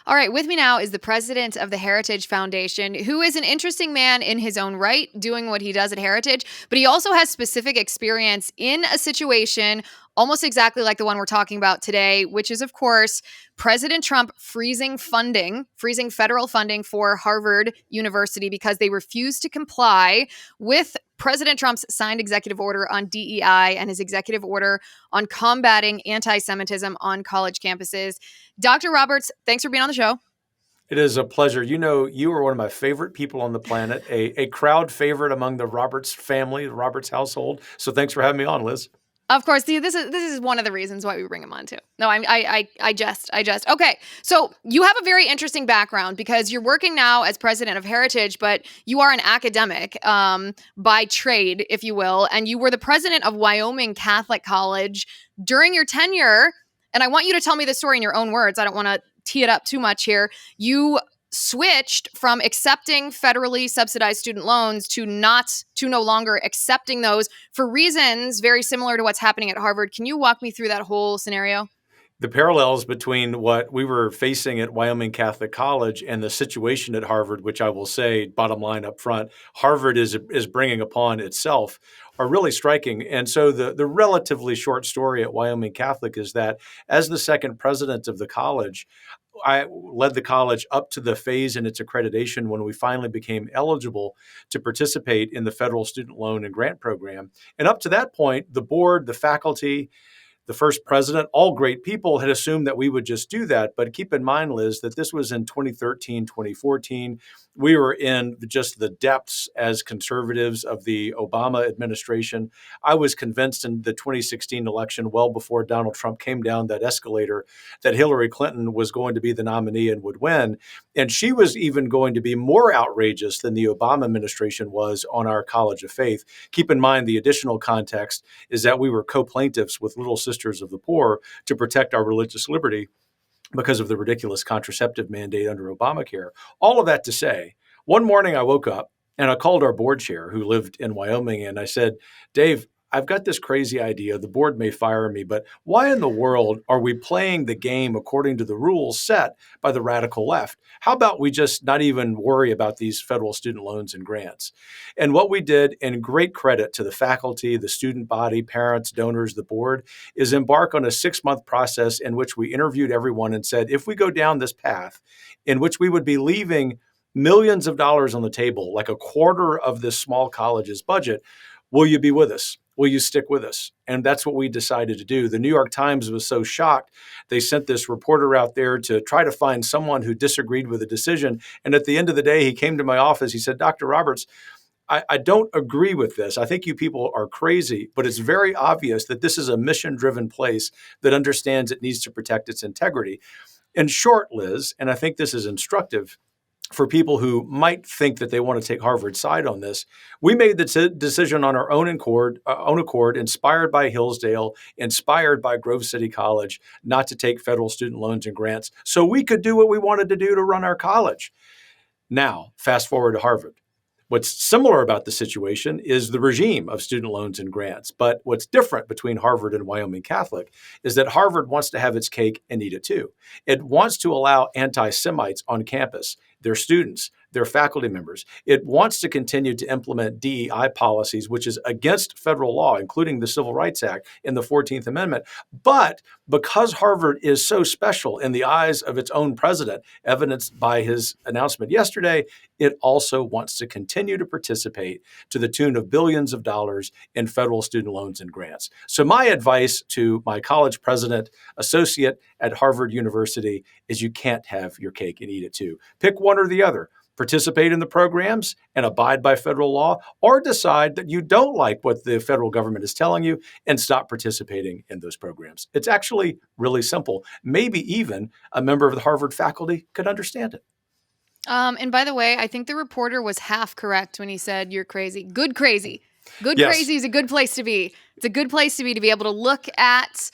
All right, with me now is the president of the Heritage Foundation, who is an interesting man in his own right, doing what he does at Heritage, but he also has specific experience in a situation almost exactly like the one we're talking about today, which is, of course, President Trump freezing federal funding for Harvard University because they refused to comply with President Trump's signed executive order on DEI and his executive order on combating anti-Semitism on college campuses. Dr. Roberts, thanks for being on the show. It is a pleasure. You know, you are one of my favorite people on the planet, a crowd favorite among the Roberts family, the Roberts household. So thanks for having me on, Liz. Of course, this is one of the reasons why we bring him on too. No, I jest. Okay, so you have a very interesting background because you're working now as president of Heritage, but you are an academic by trade, if you will, and you were the president of Wyoming Catholic College during your tenure. And I want you to tell me the story in your own words. I don't want to tee it up too much here. You switched from accepting federally subsidized student loans to no longer accepting those for reasons very similar to what's happening at Harvard. Can you walk me through that whole scenario? The parallels between what we were facing at Wyoming Catholic College and the situation at Harvard, which I will say, bottom line up front, Harvard is bringing upon itself, are really striking. And so the relatively short story at Wyoming Catholic is that as the second president of the college, I led the college up to the phase in its accreditation when we finally became eligible to participate in the federal student loan and grant program. And up to that point, the board, the faculty, the first president, all great people, had assumed that we would just do that. But keep in mind, Liz, that this was in 2013, 2014. We were in just the depths as conservatives of the Obama administration. I was convinced in the 2016 election, well before Donald Trump came down that escalator, that Hillary Clinton was going to be the nominee and would win. And she was even going to be more outrageous than the Obama administration was on our College of Faith. Keep in mind, the additional context is that we were co-plaintiffs with Little Sisters of the Poor to protect our religious liberty because of the ridiculous contraceptive mandate under Obamacare. All of that to say, one morning I woke up and I called our board chair who lived in Wyoming and I said, Dave, I've got this crazy idea. The board may fire me, but why in the world are we playing the game according to the rules set by the radical left? How about we just not even worry about these federal student loans and grants? And what we did, in great credit to the faculty, the student body, parents, donors, the board, is embark on a 6-month process in which we interviewed everyone and said, if we go down this path in which we would be leaving millions of dollars on the table, like a quarter of this small college's budget, will you be with us? Will you stick with us? And that's what we decided to do. The New York Times was so shocked, they sent this reporter out there to try to find someone who disagreed with the decision. And at the end of the day, he came to my office. He said, Dr. Roberts, I don't agree with this. I think you people are crazy, but it's very obvious that this is a mission-driven place that understands it needs to protect its integrity. In short, Liz, and I think this is instructive, for people who might think that they want to take Harvard's side on this, we made the decision on our own accord, inspired by Hillsdale, inspired by Grove City College, not to take federal student loans and grants so we could do what we wanted to do to run our college. Now, fast forward to Harvard. What's similar about the situation is the regime of student loans and grants. But what's different between Harvard and Wyoming Catholic is that Harvard wants to have its cake and eat it too. It wants to allow anti-Semites on campus, their students, their faculty members. It wants to continue to implement DEI policies, which is against federal law, including the Civil Rights Act and the 14th Amendment. But because Harvard is so special in the eyes of its own president, evidenced by his announcement yesterday, it also wants to continue to participate to the tune of billions of dollars in federal student loans and grants. So my advice to my college president associate at Harvard University is you can't have your cake and eat it too. Pick one or the other. Participate in the programs and abide by federal law, or decide that you don't like what the federal government is telling you and stop participating in those programs. It's actually really simple. Maybe even a member of the Harvard faculty could understand it. And by the way, I think the reporter was half correct when he said you're crazy. Good crazy. Good Yes. crazy is a good place to be. It's a good place to be able to look at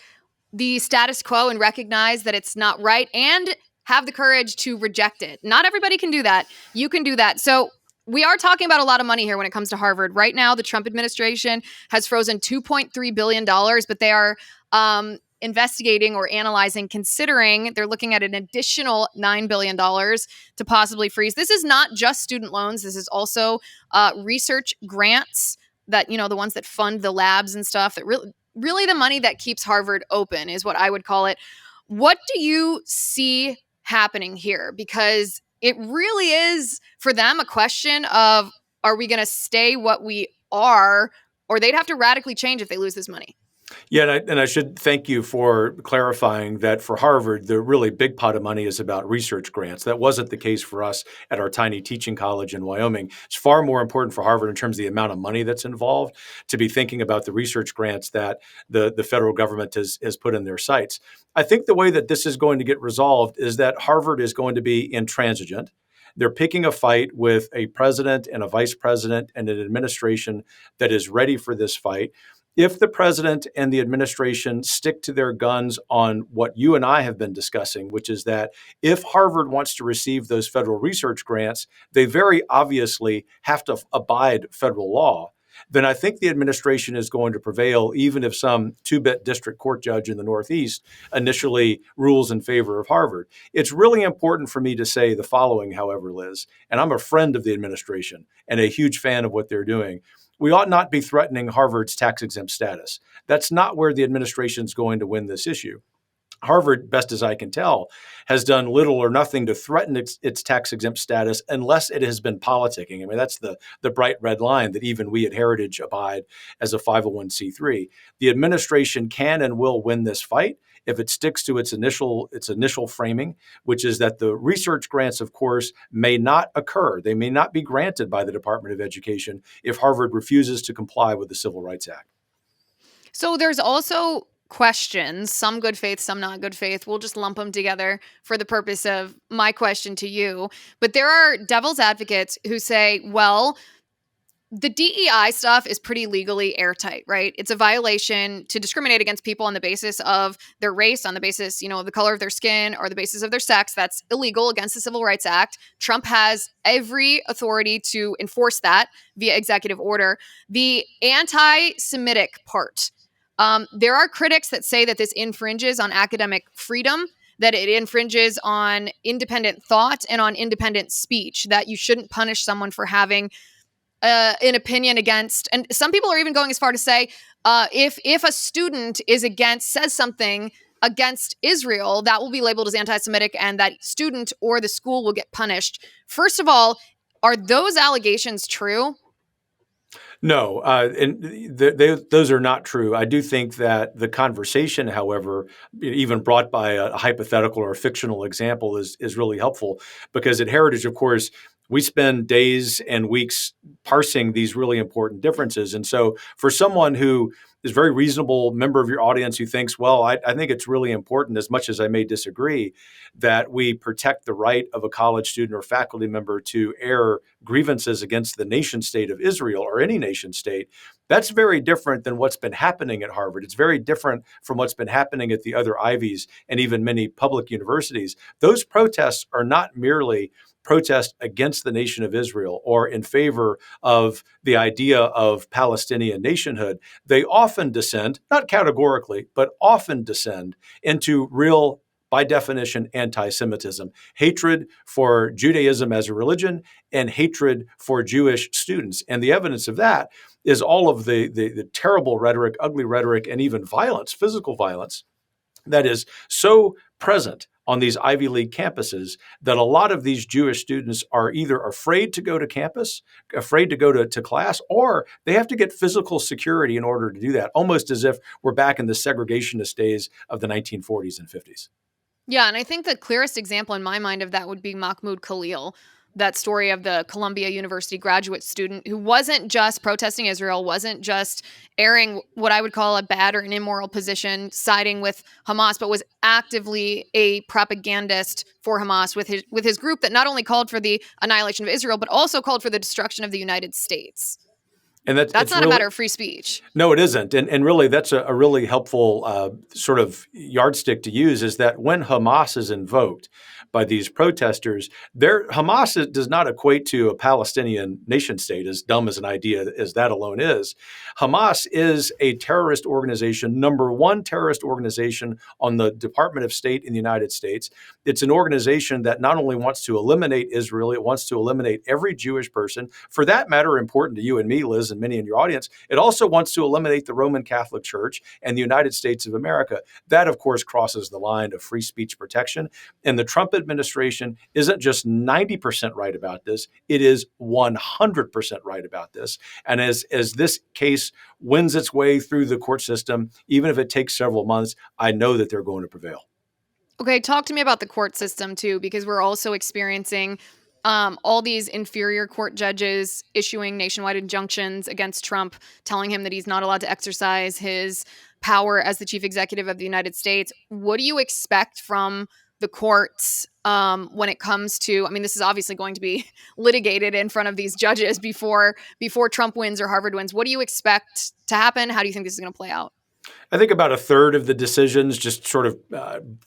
the status quo and recognize that it's not right and have the courage to reject it. Not everybody can do that. You can do that. So we are talking about a lot of money here when it comes to Harvard. Right now, the Trump administration has frozen $2.3 billion, but they are investigating or analyzing, considering they're looking at an additional $9 billion to possibly freeze. This is not just student loans. This is also research grants that, the ones that fund the labs and stuff, that really the money that keeps Harvard open is what I would call it. What do you see happening here? Because it really is for them a question of, are we going to stay what we are, or they'd have to radically change if they lose this money? Yeah, and I should thank you for clarifying that for Harvard, the really big pot of money is about research grants. That wasn't the case for us at our tiny teaching college in Wyoming. It's far more important for Harvard in terms of the amount of money that's involved to be thinking about the research grants that the federal government has put in their sites. I think the way that this is going to get resolved is that Harvard is going to be intransigent. They're picking a fight with a president and a vice president and an administration that is ready for this fight. If the president and the administration stick to their guns on what you and I have been discussing, which is that if Harvard wants to receive those federal research grants, they very obviously have to abide federal law, then I think the administration is going to prevail, even if some two-bit district court judge in the Northeast initially rules in favor of Harvard. It's really important for me to say the following, however, Liz, and I'm a friend of the administration and a huge fan of what they're doing. We ought not be threatening Harvard's tax-exempt status. That's not where the administration is going to win this issue. Harvard, best as I can tell, has done little or nothing to threaten its tax-exempt status unless it has been politicking. I mean, that's the bright red line that even we at Heritage abide as a 501c3. The administration can and will win this fight if it sticks to its initial framing, which is that the research grants, of course, may not occur. They may not be granted by the Department of Education if Harvard refuses to comply with the Civil Rights Act. So there's also questions, some good faith, some not good faith. We'll just lump them together for the purpose of my question to you. But there are devil's advocates who say, well, the DEI stuff is pretty legally airtight, right? It's a violation to discriminate against people on the basis of their race, on the basis, of the color of their skin, or the basis of their sex. That's illegal against the Civil Rights Act. Trump has every authority to enforce that via executive order. The anti-Semitic part. There are critics that say that this infringes on academic freedom, that it infringes on independent thought and on independent speech, that you shouldn't punish someone for having an opinion against, and some people are even going as far to say, if a student says something against Israel, that will be labeled as anti-Semitic, and that student or the school will get punished. First of all, are those allegations true? No, and those are not true. I do think that the conversation, however, even brought by a hypothetical or a fictional example, is really helpful, because at Heritage, of course, we spend days and weeks parsing these really important differences. And so for someone who is a very reasonable member of your audience who thinks, well, I think it's really important, as much as I may disagree, that we protect the right of a college student or faculty member to air grievances against the nation state of Israel or any nation state, that's very different than what's been happening at Harvard. It's very different from what's been happening at the other Ivies and even many public universities. Those protests are not merely protest against the nation of Israel or in favor of the idea of Palestinian nationhood. They often descend, not categorically, but often descend into real, by definition, anti-Semitism, hatred for Judaism as a religion and hatred for Jewish students. And the evidence of that is all of the terrible rhetoric, ugly rhetoric, and even violence, physical violence, that is so present on these Ivy League campuses that a lot of these Jewish students are either afraid to go to campus, afraid to go to class, or they have to get physical security in order to do that, almost as if we're back in the segregationist days of the 1940s and 50s. Yeah, and I think the clearest example in my mind of that would be Mahmoud Khalil, that story of the Columbia University graduate student who wasn't just protesting Israel, wasn't just airing what I would call a bad or an immoral position, siding with Hamas, but was actively a propagandist for Hamas with his group that not only called for the annihilation of Israel, but also called for the destruction of the United States. And that's That's it's not a really matter of free speech. no, it isn't. And really, that's a really helpful sort of yardstick to use is that when Hamas is invoked by these protesters, Hamas does not equate to a Palestinian nation state, as dumb as an idea as that alone is. Hamas is a terrorist organization, number one terrorist organization on the Department of State in the United States. It's an organization that not only wants to eliminate Israel, it wants to eliminate every Jewish person. For that matter, important to you and me, Liz, and many in your audience, it also wants to eliminate the Roman Catholic Church and the United States of America. That, of course, crosses the line of free speech protection. And the Trump administration isn't just 90% right about this, it is 100% right about this. And as this case wins its way through the court system, even if it takes several months, I know that they're going to prevail. Okay, talk to me about the court system too, because we're also experiencing all these inferior court judges issuing nationwide injunctions against Trump, telling him that he's not allowed to exercise his power as the chief executive of the United States. What do you expect from the courts when it comes to? I mean, this is obviously going to be litigated in front of these judges before Trump wins or Harvard wins. What do you expect to happen? How do you think this is going to play out? I think about a third of the decisions, just sort of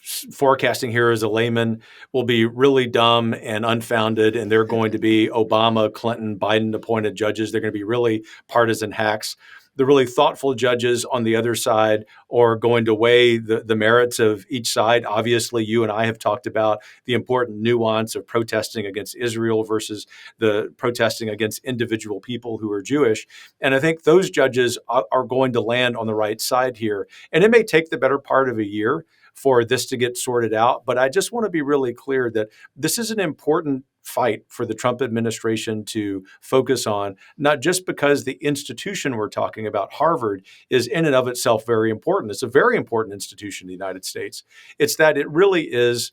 forecasting here as a layman, will be really dumb and unfounded, and they're going to be Obama, Clinton, Biden appointed judges. They're going to be really partisan hacks. The really thoughtful judges on the other side are going to weigh the merits of each side. Obviously, you and I have talked about the important nuance of protesting against Israel versus the protesting against individual people who are Jewish. And I think those judges are going to land on the right side here. And it may take the better part of a year for this to get sorted out. But I just want to be really clear that this is an important fight for the Trump administration to focus on, not just because the institution we're talking about, Harvard, is in and of itself very important. It's a very important institution in the United States. It's that it really is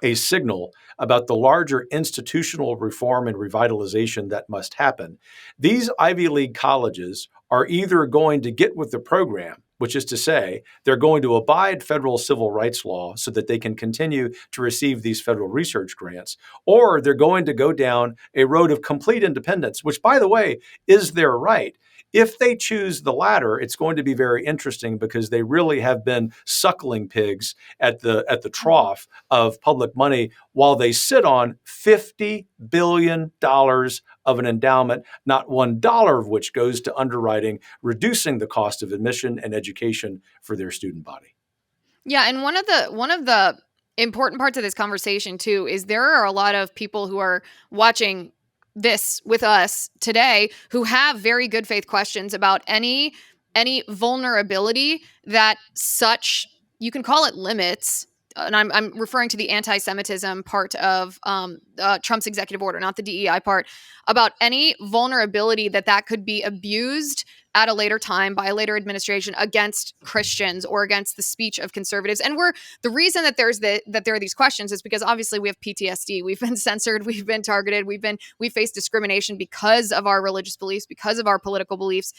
a signal about the larger institutional reform and revitalization that must happen. These Ivy League colleges are either going to get with the program, which is to say, they're going to abide federal civil rights law so that they can continue to receive these federal research grants, or they're going to go down a road of complete independence, which, by the way, is their right. If they choose the latter, it's going to be very interesting because they really have been suckling pigs at the trough of public money while they sit on $50 billion of an endowment, not $1 of which goes to underwriting, reducing the cost of admission and education for their student body. Yeah, and one of the important parts of this conversation too is there are a lot of people who are watching this with us today who have very good faith questions about any vulnerability that such, you can call it limits, and I'm referring to the anti-Semitism part of Trump's executive order, not the DEI part, about any vulnerability that could be abused at a later time by a later administration against Christians or against the speech of conservatives. And the reason that there are these questions is because obviously we have PTSD. We've been censored, we've been targeted, we faced discrimination because of our religious beliefs, because of our political beliefs.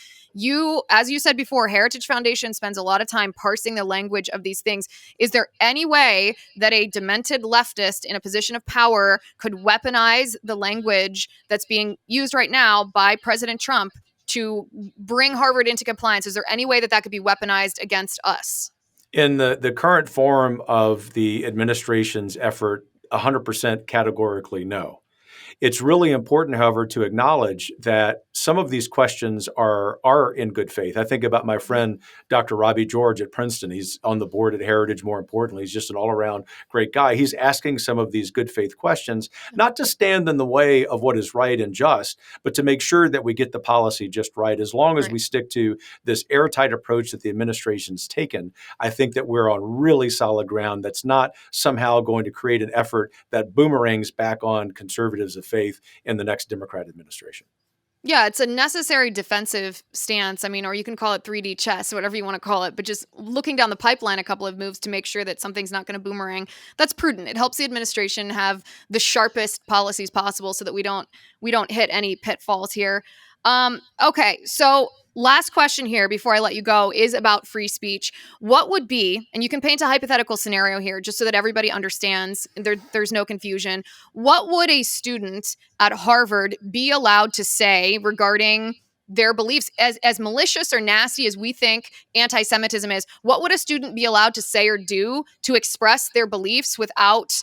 As you said before, Heritage Foundation spends a lot of time parsing the language of these things. Is there any way that a demented leftist in a position of power could weaponize the language that's being used right now by President Trump to bring Harvard into compliance? Is there any way that could be weaponized against us? In the current form of the administration's effort, 100% categorically no. It's really important, however, to acknowledge that some of these questions are in good faith. I think about my friend, Dr. Robbie George at Princeton. He's on the board at Heritage, more importantly. He's just an all-around great guy. He's asking some of these good faith questions, not to stand in the way of what is right and just, but to make sure that we get the policy just right. As long as we stick to this airtight approach that the administration's taken, I think that we're on really solid ground that's not somehow going to create an effort that boomerangs back on conservatives of faith in the next Democrat administration. Yeah, it's a necessary defensive stance. I mean, or you can call it 3D chess, whatever you want to call it, but just looking down the pipeline a couple of moves to make sure that something's not going to boomerang. That's prudent. It helps the administration have the sharpest policies possible so that we don't hit any pitfalls here. Okay, so last question here before I let you go is about free speech. What would be, and you can paint a hypothetical scenario here just so that everybody understands, there's no confusion. What would a student at Harvard be allowed to say regarding their beliefs. As malicious or nasty as we think anti-Semitism is, what would a student be allowed to say or do to express their beliefs without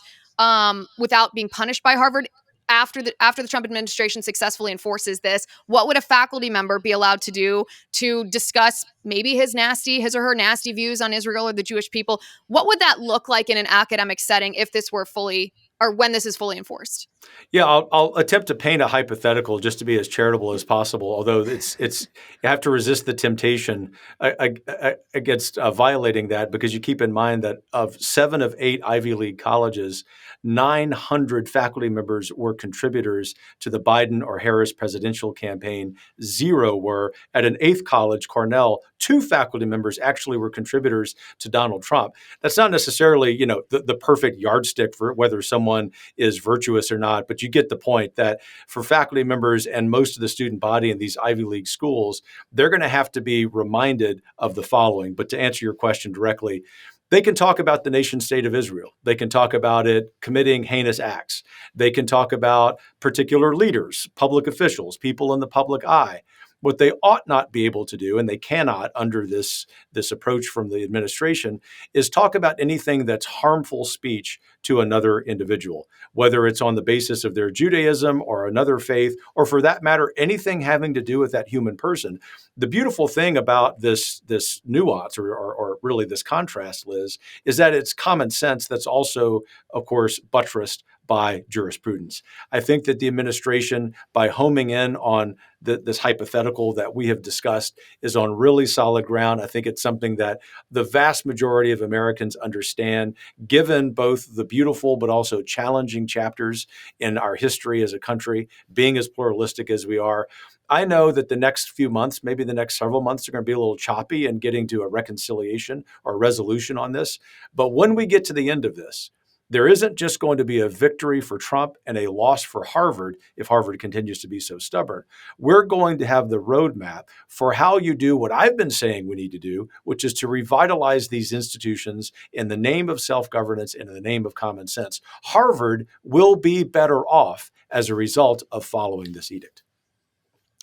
being punished by Harvard? After the Trump administration successfully enforces this, what would a faculty member be allowed to do to discuss maybe his or her nasty views on Israel or the Jewish people? What would that look like in an academic setting if this were fully, or when this is fully enforced? Yeah, I'll attempt to paint a hypothetical just to be as charitable as possible. Although it's you have to resist the temptation against violating that, because you keep in mind that of 7 of 8 Ivy League colleges, 900 faculty members were contributors to the Biden or Harris presidential campaign. 0 were at an 8th college, Cornell. 2 faculty members actually were contributors to Donald Trump. That's not necessarily, the perfect yardstick for whether someone is virtuous or not, but you get the point that for faculty members and most of the student body in these Ivy League schools, they're going to have to be reminded of the following. But to answer your question directly, they can talk about the nation state of Israel. They can talk about it committing heinous acts. They can talk about particular leaders, public officials, people in the public eye. What they ought not be able to do, and they cannot under this approach from the administration, is talk about anything that's harmful speech to another individual, whether it's on the basis of their Judaism or another faith, or for that matter, anything having to do with that human person. The beautiful thing about this nuance or really this contrast, Liz, is that it's common sense that's also, of course, buttressed by jurisprudence. I think that the administration, by homing in on this hypothetical that we have discussed, is on really solid ground. I think it's something that the vast majority of Americans understand, given both the beautiful but also challenging chapters in our history as a country, being as pluralistic as we are. I know that the next few months, maybe the next several months, are going to be a little choppy in getting to a reconciliation or resolution on this. But when we get to the end of this, there isn't just going to be a victory for Trump and a loss for Harvard if Harvard continues to be so stubborn. We're going to have the roadmap for how you do what I've been saying we need to do, which is to revitalize these institutions in the name of self-governance and in the name of common sense. Harvard will be better off as a result of following this edict.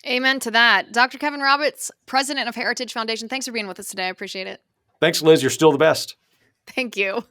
Amen to that. Dr. Kevin Roberts, president of Heritage Foundation, thanks for being with us today. I appreciate it. Thanks, Liz. You're still the best. Thank you.